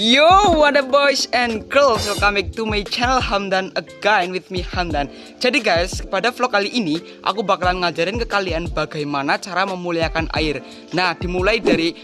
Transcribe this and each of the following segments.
Yo, what up boys and girls, welcome back to my channel Hamdan again with me Hamdan. Jadi guys, pada vlog kali ini aku bakalan ngajarin ke kalian bagaimana cara memuliakan air. Nah, dimulai dari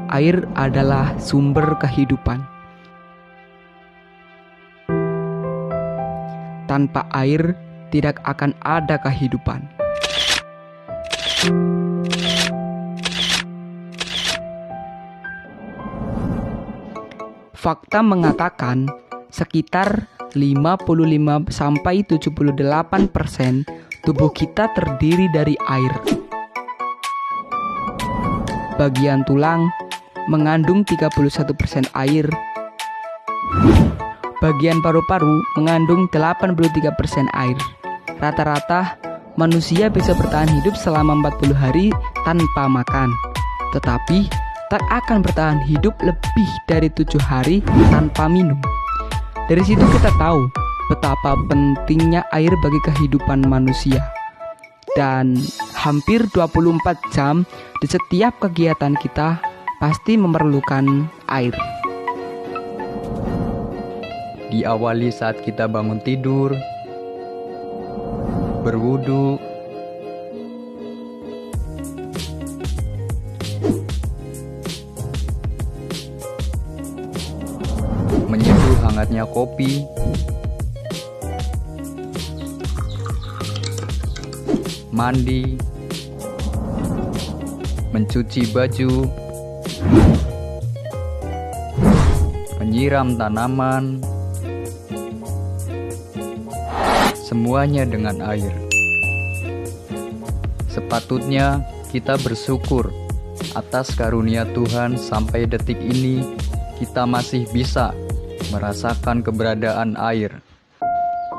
air adalah sumber kehidupan. Tanpa air tidak akan ada kehidupan. Fakta mengatakan sekitar 55-78% tubuh kita terdiri dari air. Bagian tulang mengandung 31% air. Bagian paru-paru mengandung 83% air. Rata-rata manusia bisa bertahan hidup selama 40 hari tanpa makan. Tetapi tak akan bertahan hidup lebih dari 7 hari tanpa minum. Dari situ kita tahu betapa pentingnya air bagi kehidupan manusia. Dan hampir 24 jam di setiap kegiatan kita pasti memerlukan air. Diawali saat kita bangun tidur, berwudu, menyeduh hangatnya kopi, mandi, mencuci baju, menyiram tanaman, semuanya dengan air. Sepatutnya kita bersyukur atas karunia Tuhan sampai detik ini kita masih bisa merasakan keberadaan air.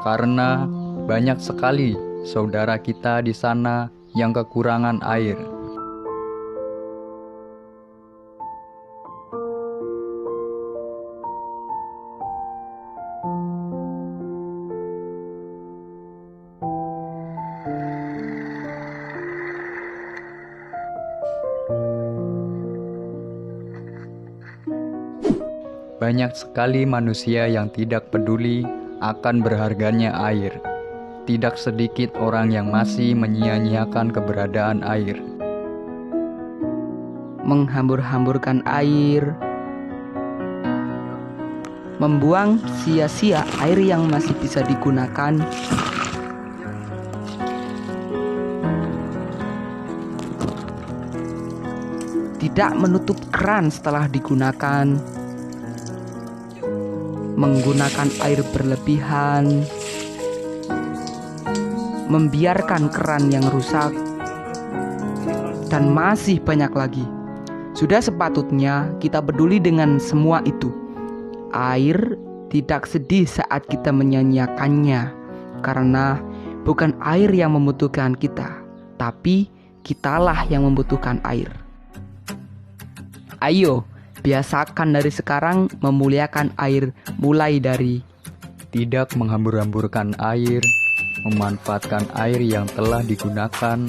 Karena banyak sekali saudara kita di sana yang kekurangan air. Banyak sekali manusia yang tidak peduli akan berharganya air. Tidak sedikit orang yang masih menyia-nyiakan keberadaan air. Menghambur-hamburkan air, membuang sia-sia air yang masih bisa digunakan, tidak menutup keran setelah digunakan, menggunakan air berlebihan, membiarkan keran yang rusak, dan masih banyak lagi. Sudah sepatutnya kita peduli dengan semua itu. Air tidak sedih saat kita menyanyiakannya, karena bukan air yang membutuhkan kita, tapi kitalah yang membutuhkan air. Ayo, biasakan dari sekarang memuliakan air, mulai dari tidak menghambur-hamburkan air, memanfaatkan air yang telah digunakan,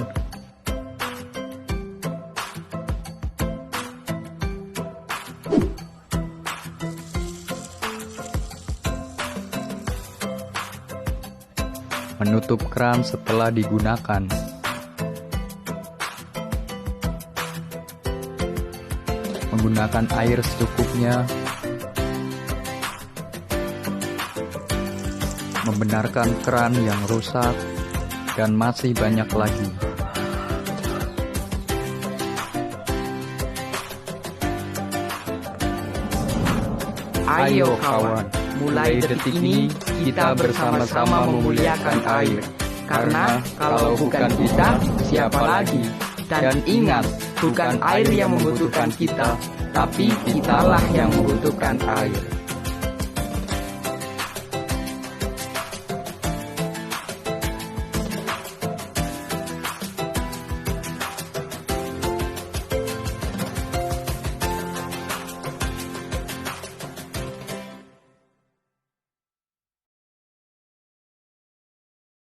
menutup keran setelah digunakan, menggunakan air secukupnya, membenarkan keran yang rusak, dan masih banyak lagi. Ayo kawan, mulai detik ini kita bersama-sama memuliakan air. Karena kalau bukan kita, siapa lagi? Dan ingat, bukan air yang membutuhkan kita, tapi kitalah yang membutuhkan air.